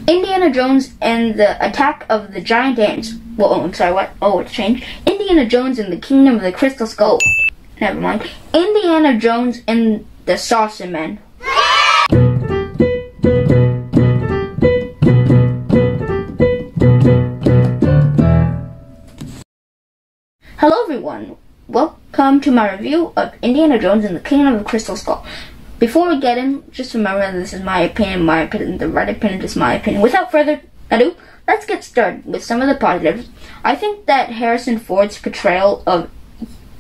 Indiana Jones and the Attack of the Giant Ants. Whoa, I'm sorry, what? Oh, it's changed. Indiana Jones and the Kingdom of the Crystal Skull. Never mind. Indiana Jones and the Saucer Men. Hello everyone, welcome to my review of Indiana Jones and the Kingdom of the Crystal Skull. Before we get in, just remember that this is my opinion, the right opinion is my opinion. Without further ado, let's get started with some of the positives. I think that Harrison Ford's portrayal of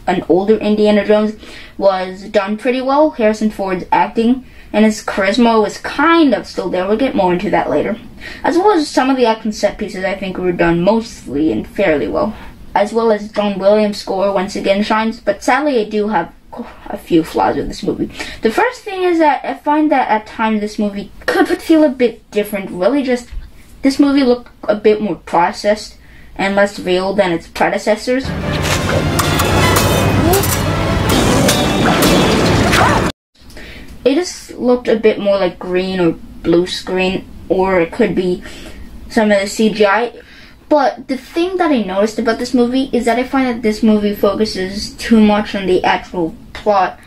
an older Indiana Jones was done pretty well. Harrison Ford's acting and his charisma was kind of still there. We'll get more into that later. As well as some of the action set pieces I think were done mostly and fairly well. As well as John Williams' score once again shines, but sadly I do have a few flaws with this movie. The first thing is that I find that at times this movie could feel a bit different. Really just, this movie looked a bit more processed and less real than its predecessors. It just looked a bit more like green or blue screen, or it could be some of the CGI. But the thing that I noticed about this movie is that I find that this movie focuses too much on the actual plot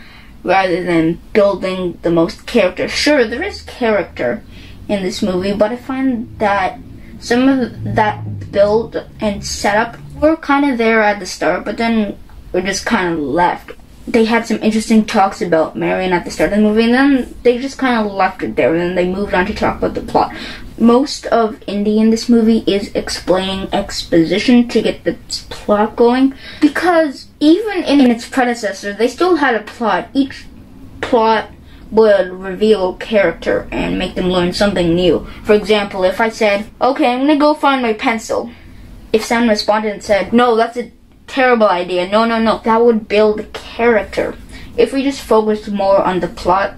rather than building the most character. Sure, there is character in this movie, but I find that some of that build and setup were kind of there at the start, but then were just kind of left. They had some interesting talks about Marion at the start of the movie, and then they just kind of left it there, and then they moved on to talk about the plot. Most of Indy in this movie is explaining exposition to get the plot going, because even in its predecessor, they still had a plot. Each plot would reveal character and make them learn something new. For example, if I said, okay, I'm gonna go find my pencil. If Sam responded and said, no, that's a terrible idea, no, that would build character. If we just focused more on the plot,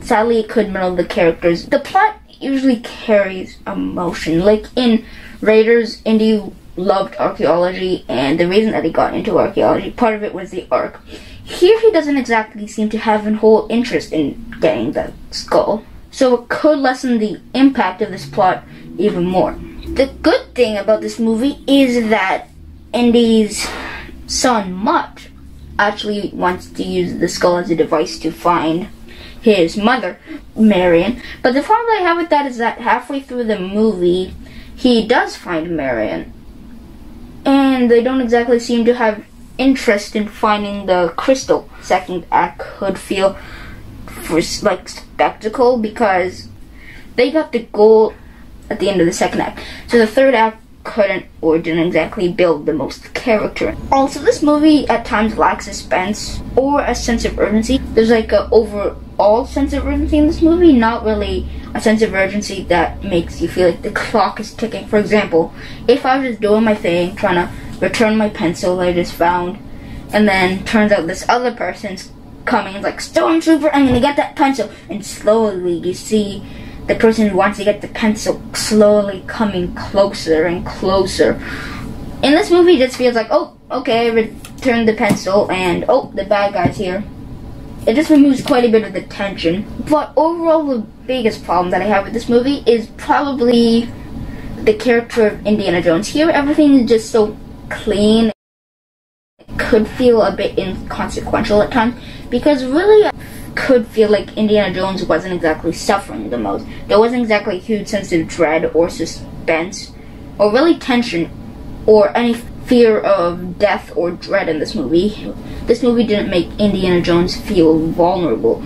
sadly it could build the characters. The plot usually carries emotion. Like in Raiders, Indy loved archaeology, and the reason that he got into archaeology, part of it was the Ark. Here he doesn't exactly seem to have a whole interest in getting the skull, so it could lessen the impact of this plot even more. The good thing about this movie is that Indy's son, Mutt, actually wants to use the skull as a device to find his mother, Marion. But the problem I have with that is that halfway through the movie, he does find Marion, and they don't exactly seem to have interest in finding the crystal. Second act could feel for like spectacle, because they got the goal at the end of the second act. So the third act couldn't or didn't exactly build the most character. Also, this movie at times lacks suspense or a sense of urgency. There's like a overall sense of urgency in this movie, not really a sense of urgency that makes you feel like the clock is ticking. For example, if I was just doing my thing, trying to return my pencil that I just found, and then turns out this other person's coming and like, Stormtrooper, I'm gonna get that pencil, and slowly you see the person who wants to get the pencil slowly coming closer and closer. In this movie, it just feels like, oh, okay, I returned the pencil, and oh, the bad guy's here. It just removes quite a bit of the tension. But overall, the biggest problem that I have with this movie is probably the character of Indiana Jones. Here, everything is just so clean. It could feel a bit inconsequential at times, because really could feel like Indiana Jones wasn't exactly suffering the most. There wasn't exactly a huge sense of dread or suspense, or really tension, or any fear of death or dread in this movie. This movie didn't make Indiana Jones feel vulnerable,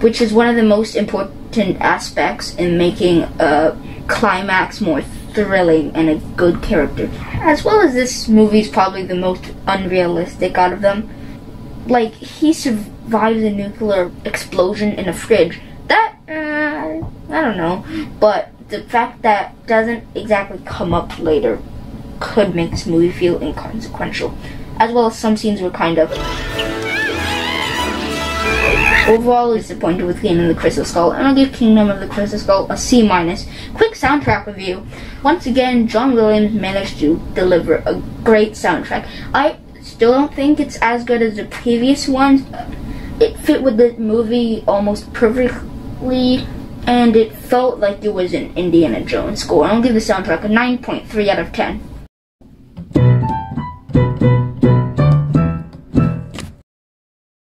which is one of the most important aspects in making a climax more thrilling and a good character. As well as this movie is probably the most unrealistic out of them. Like, he survives a nuclear explosion in a fridge. That, I don't know. But the fact that doesn't exactly come up later could make this movie feel inconsequential. As well as some scenes were kind of... Overall, disappointed with Kingdom of the Crystal Skull, and I'll give Kingdom of the Crystal Skull a C-. Quick soundtrack review. Once again, John Williams managed to deliver a great soundtrack. I still don't think it's as good as the previous ones. It fit with the movie almost perfectly. and it felt like it was an Indiana Jones score. I'll give the soundtrack a 9.3 out of 10.